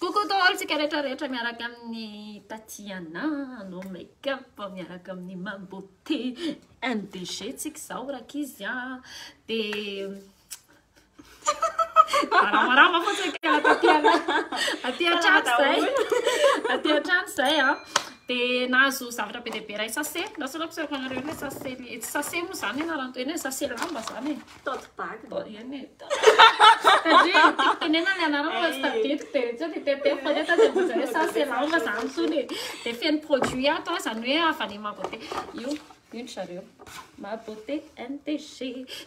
Coucou tsika rehetrarehetra miaraka amin'ny Tatiana no make-up miaraka amin'ny Mamboté NDG tsika zao rakizy dia marama fotsiny Tatiana aty an-trano zay dia nahazo zavatra be dia be iray sase nasolako sako anareo ilay sase moa zany anarantoeny sase lamba zany tote bag eny satria tiako tenena ny anarana sy tadidiko dia tsy titete fa nefa dia mbola sase lamba zany tsony dia feno produit ato zany hoe avy any Mamboté io ino zareo Mamboté NDG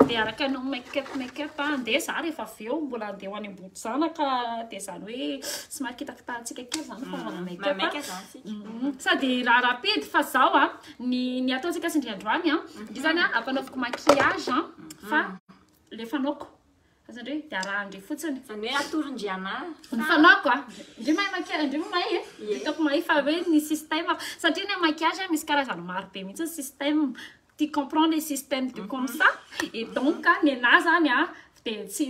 dia araka no make-up andeha za rehefa avy eo mbola andeha ho any ambody zanaka dia zany hoe somary kitakitahantsika kely zany fanaovana make-up sady raha rapide fa zao ny ataontsika sindriandroany io zany ampanaoviko maquillage fa le fanaoko zany hoe dia arahandre fotsiny zany hoe atorindriana ny fanaoko ndry mahay maquillage ndry mahay hitako mahay fa hoe ny système satria ny maquillage misy karazany maro be mihitsy ny système tu comprends les systèmes de comme ça et donc ny anahy zany dia tsy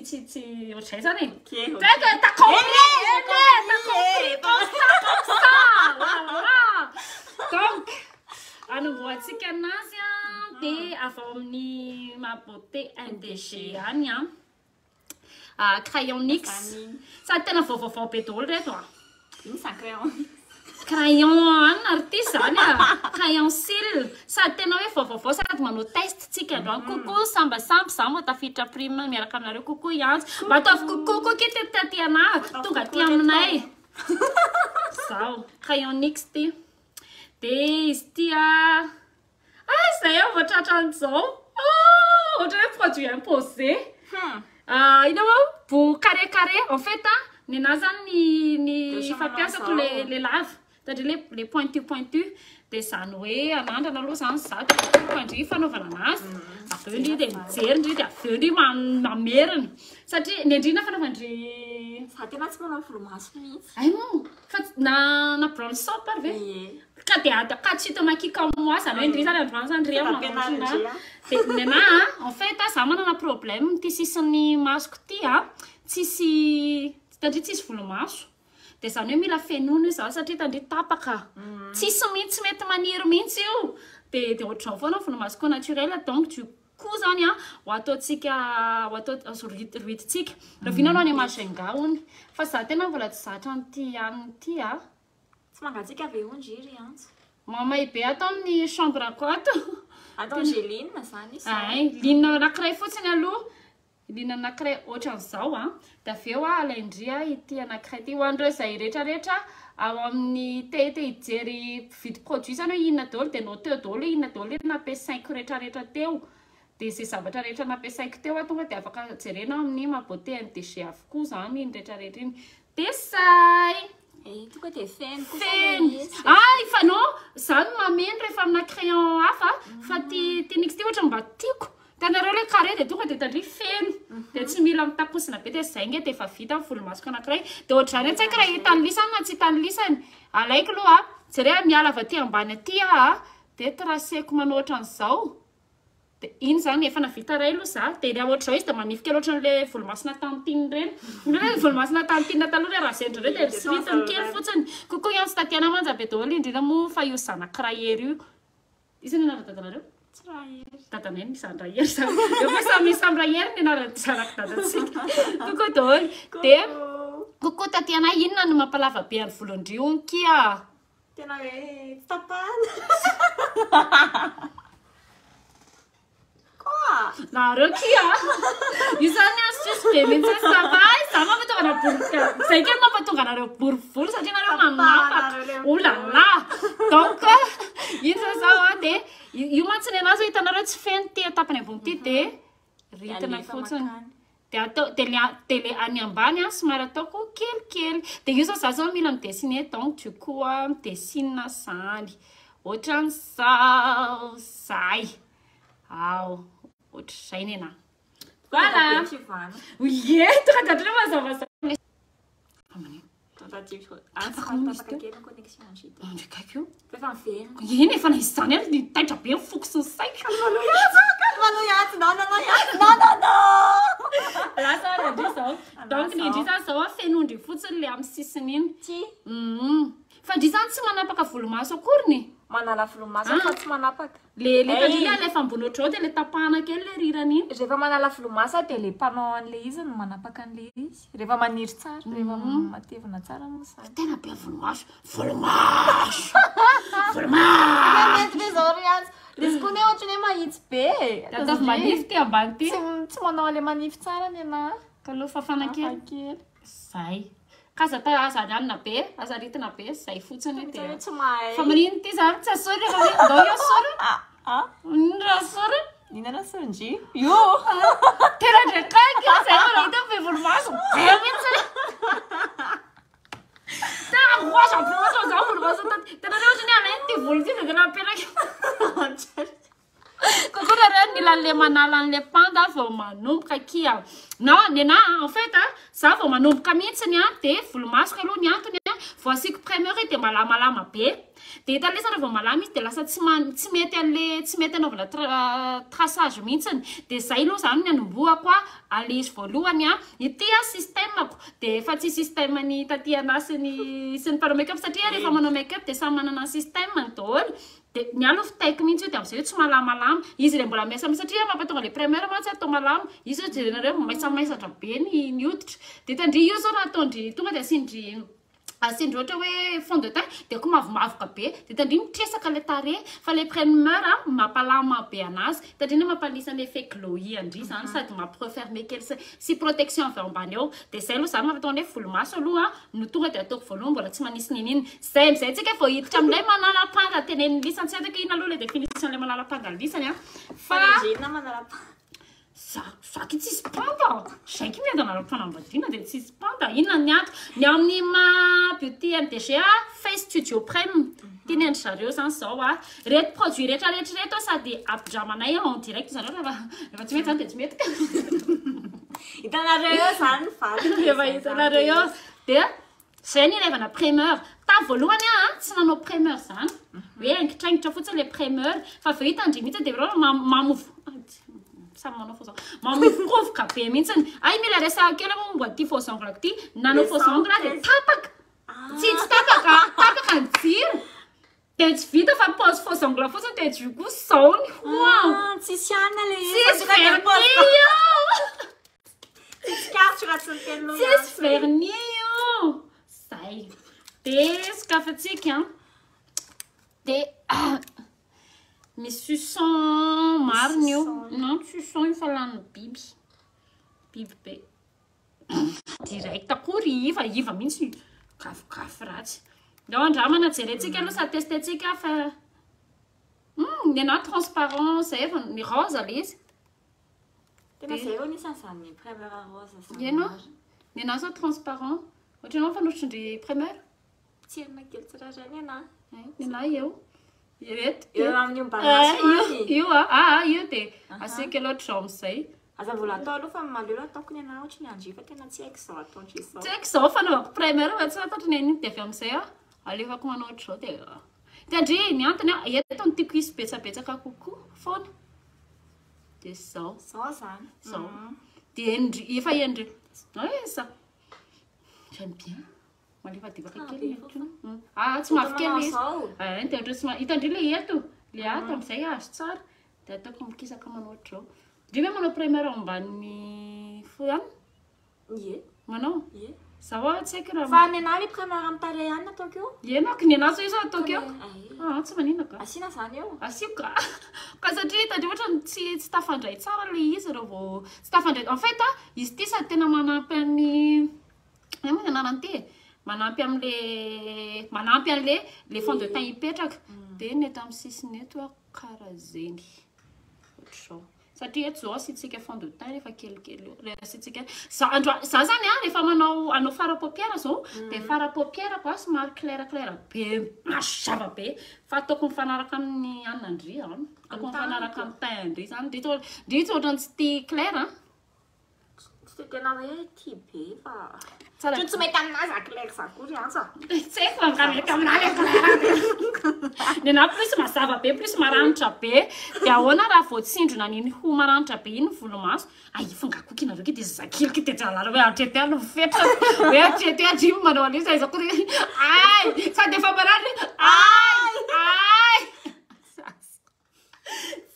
ohatray zany t'as compris comme ça donc anamboatsika anazy dia avy ao amin'ny Mamboté NDG any crayon NYX sady tena vaovao be daholo reto crayon artiste zany crayon cils sady tena hoe vaovao sady manao test tsika androany coucou sambasamba za moa tafiditra prime miaraka aminareo coucou Yantso mba ataovy coucou kity taty anahy tonga aty aminay zao crayon NYX ty dia izy ty zay voatratra an'izao ohatra hoe produit imposé ina beau carré en fait ny anahy zany ny fampiasako le lave satria le pointu dia zany hoe anandrana aloha zany za indri fanaovana anazy avy eo indri dia mijery indri dia avy eo indri mamerina satria ny andrina fanaovandry za tena tsy manao volomaso mihitsy ay mo fa na brown soap ary ve ka dia ka tsy hita makika moi zany hoe indri zany androany zany ry amandrana dia ny anahy en fait za manana problème ty sisin'ny masoko ty tsisy tandri tsisy volomaso dia zany hoe mila fenono izy satria tandri tapaka tsisy mihitsy mety maniry mihitsy io dia ohatrao foana volomasoko naturel donc du coup zany ho ataontsika ho atao roiditsika ravinao any Majunga hony fa za tena mbola tsy zatra n'ty aniny ty tsy mangatsika ave ondry iry Yantso mamay be atao amin'ny chambre à cote atao geline zany lina anankiray fotsiny aloha lina anankiray ohatran'izao dia avy eo alaindria ity anankiray ty ho an'ireo izay rehetrarehetra ao amin'ny te hijery vidy produit zany hoe inona daholo dia nao teo daholo hoe inona daholo nampiasaiko rehetrarehetra teo dia zay zavatra rehetra nampiasaiko teo tonga dia afaka jerena amin'ny Mamboté NDG avokoa zany iny rehetrarehetra iny dia say tonga dia feno fanao zany mameno rehefa amina crayon hafa fa ty NYX ty ohatra mba tiako tanareo le carré dia tonga dia tandri feno dia tsy mila mitakosina be dia zay nge dia efa vita volomasoko anankiray dia ohatrany tsy haiko raha hitan'ny lisany na tsy hitan'ny lisany alaiko aloha jere miala avy aty ambany aty dia traceko manao ohatran'izao dia iny zany efa navita ray aloha za dia raha ohatrao izy dia manifika loatran'le volomasina tantininy reny le volomasina tantinina taloha le raha zendry reny dia sy vitany kely fotsiny coucou Yantso Tatiana manja be daholo indrindra moa fa io zanak'rahery io isany anara-dadanareo dadanay misy andrahery zany eo fa samy misy amrahery ny anara-zanak-dadatsika coucou daholo dia coucou Tatiana inona no mampalava be any volon-driony kia tena hoe tsy tapahana nareo kia io zany astuce be mihitsy sapay za mampatonga zay kely mampatonga anareo borivory satria nareo manapaka olala donc ino zay zao dia io mantsiny anazy ho hitanareo tsy feno ty tapany ambony ty dia ritina fotsiny dia le any ambany somary ataoko kelikely dia io zao za zao mila midesine donc du coup midesine zany ohatran'izao zay ohatr'izay ny anahy voilà oye tonga dadreo mazavazava ndraikaiko iny efa naizy zany ary nitaitra be ny foko sy ny saiko Yantso non lasa indri zao donc ny indri zany zao fenondry fotsiny le amin'ny sisiny iny Ty fa ndry zany tsy manapaka volomaso akoriny manala volomaso fa tsy manapaka. le tandriny alefa ambony ohatrao dia le tapahana kely le rirany iny Rehefa manala volomaso dia le mpanao an'le izy no manapaka an'le izy. Rehefa maniry tsara, rehefa matevina tsara moa izany. tena be volomaso volomaso Mety be zao ry azy. Izy koa ne ohatrany hoe mahitsy be. Tatav manify ty ambany ty Tsy manao an'le manify tsara ny ana. kaloha fafana kely Kely. zay kaza ta aza anina be aza ritina be zay fotsiny Tsy dia tsy mahay. fa manino ty zany tsy asoro rehefa ndao io asoro ndra asoro Inana sonji? Io. tena ndraikaiky zay mana hita be volomaso be mihitsy tena goasa be oasa zao volomaso tena re ohatrany ameny ty volo ty dia tena ampenaky kokoa raha mila le manala an'le panda vao manomboka kia na nena en fait za vao manomboka mihitsiny dia volomasoko aloha ny antony vao asiko premier dia malamalama be dia hita lesana vao malama izy dia lasa tsy mety an'le tsy mety anaovana traçage mihitsiny dia zay aloha zany ny anomboako ale izy voalohany ity systemako dia efa tsy système ny taty anasy sy ny mpanao make up satria rehefa manao make up dia samy manana système ny daholo dia ny alo fitaiko mihitsy io dia amin'izay hoe tsy malamalama izy le mbola maisa satria mampatonga le première mantsy atao malama izy hoe jerenareo maisamasatra be ny hoditra dia tandry io zao raha ataondry tonga dia asindry ohatra hoe fond de teint dia koa mavomavoka be dia tandry mitresaka le tarehy fa le primeur mampalama be anazy tandry mampalisa ny effet glowy andry zany sady mampireferme kely sy protection avy ao ambany eo dia zay aloha zany mampataony hoe volomaso aloha no tonga dia ataoko voalohany mbola tsy manisy nininy zay amizay tsika vao hiditra amin'ilay manala-panga tenen'ny lisany tsy ataka ina aloha le définition le manala-panga lisany fa Saky tsisy panda zaiky miady analam-panambadiana dia tsisy panda inona ny ato ny amin'ny beauty MDG face studio prime tiany endry zareo zany zao reto produit rehetrarehetrareto sady ampidramanay en direct zany rehefa tsy mety zany dia tsy mety hitanareo zany rehefa hitanareo eo dia zay ny ilevana primeur ta voalohany tsy nanao primeur zany hoe angitraingitra fotsiny le primeur fa vao hitandry mihitsy dia mamovo samy manao faux ongle mamovokovoka be mihitsiny ay mila resaka kely moa momba ty faux ongle ty nanao faux ongle dia tapaka tsy tapaka ny jiro dia tsy vita fa pose faux ongle fotsiny dia du coup zao ny tsisy anna le tsisy vernis io tsisy vernis io zay dia sokafatsika dia misy suçon mariny io non suçon io fa lany biby be direct akory iva mihitsy kafokafo ratsy ndao andramana jerentsika aloha sa testentsika fa ny ana transparent zay efa ny rosa le izy tena zay eo nisan'izany primeur rosa ianao ny ana zao transparent ohatra anao fanosotry primeur tsirina kely tsirairay ny ana ny ana eo reto eo amin'ny ombanaso io io dia asika loatra zao amin'izay aza mbola atao aloha fa malelo ataoko ny ana ohatra ny andry fa tena tsy haiko zao ataotry zao tsy haiko zao fanaovako primeur fa tsy ataotry ny aniny dia avy amin'izay alefako manao ohatra zao dia tandry ny antony eto ny tiako isy betsabetsaka kokoa foana dia zao zany zao dia efa endry sa j'aime bien malefa divaka kely tsy mavokely izy hitandry le eto le ato amin'izay azo tsara dia ataoko mikisaka manao ohatra zao dry hoe manao primeur ambany fo ihany ie manao zaho tsy haiko raha fa ny ana le primeur amin'ny tarehy ihany ataoko eo ianako ny anazy izy ataoko eo tsy maninaka asiana zany eo asiaka ka satria hitandry ohatra tsy tafandray tsara le izy raha vao tsy tafandray en fait izy ty sady tena manampy any moa ny anarany ty manampy an'le le fond de teint hipetraka dia ny eto amin'ny sisiny eto karaha zeny ohatr'izao satria eto zao asitsika fond de teint rehefa kelikely rehefa asitsika za zany rehefa anao fara paupière zao dia fara paupière ko somary clair be mazava be fa ataoko mifanaraka amin'ny anandry ataoko mifanaraka amin'ny teint ndry zany ndry ohatra tsy tia clair de tena hoe tia be fa tsara tsy mety aminazy akilaire zakory antsa tsy haiko fa mikameka aminazy nena plus mazava be plus maranitra be dia ahoana raha voatsindrona niny ho maranitra be iny volomaso fongakoky nareo ke dia zakilika dia jalala hoe atrety ano fetra hoe atrety adrimo manao an'izy aizakory ay sady efa marary ay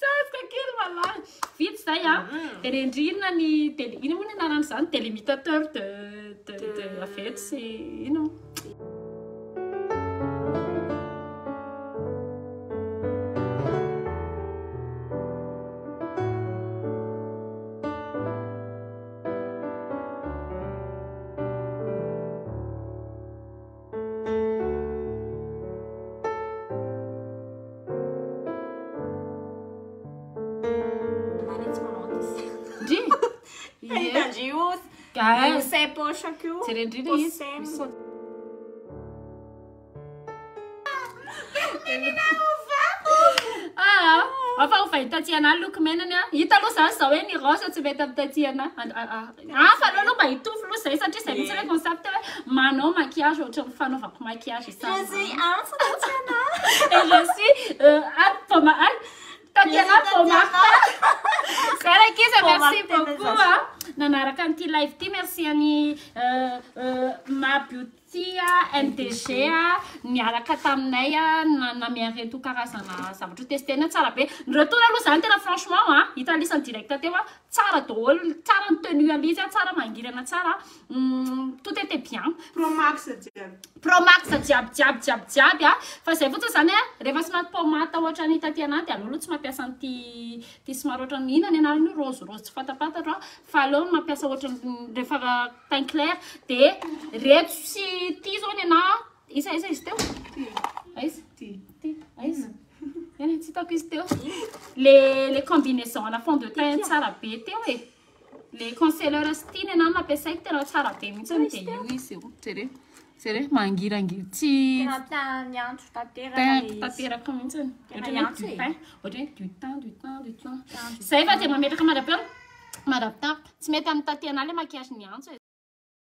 saska kely malay vitsy zay a dia rendrina ny télé ino moa ny anarany zany téléimitateur de avetsy sy ino sai poche akio tsy rendrina izy afa ho fahitatsiana loko menany a hita aloha zany zao hoe ny rosa tsy mety amitatsiana fa aloha aloha mba hitovy loha zay satria zay mitsy le concept hoe manao maquillage ohatra ny fanaovako maquillage je suis Tatiana Pomata. Sarah Kisa, merci beaucoup. Nanaraka an'ity live ty merci any ma beauty MDG niaraka taminay namiany reto karazana zavatra testena tsara be. Ny retour aloha zany tena franchement hita alisany direct teo tsara daholo, tsara ny tenue alizy, tsara mangirana tsara. Tout était bien. Pro Max jiaby fa zay fotsiny zany rehefa sy maty pomata ohatra ny Tatiana dia alolo tsy mampiasa an'ity somary ohatra ny inona ny anarany rose tsy fantapantatra fa aleo mampiasa ohatra rehefa teint clair dia reto sy ty zao ny ana isa izy teo aiza aiza eny tsy hitako izy teo les combinaisons ana fond de teint tsara be teo les concealeurs sy ty ny ana nampiasaiko tena tsara be mihitsy dia io izy io Sere mangirangiry tsy tanteraka mihitsy ohatra du temps zay fa dia mametraka madapeur tsy mety amin'ny Tatiana le maquillage ny antso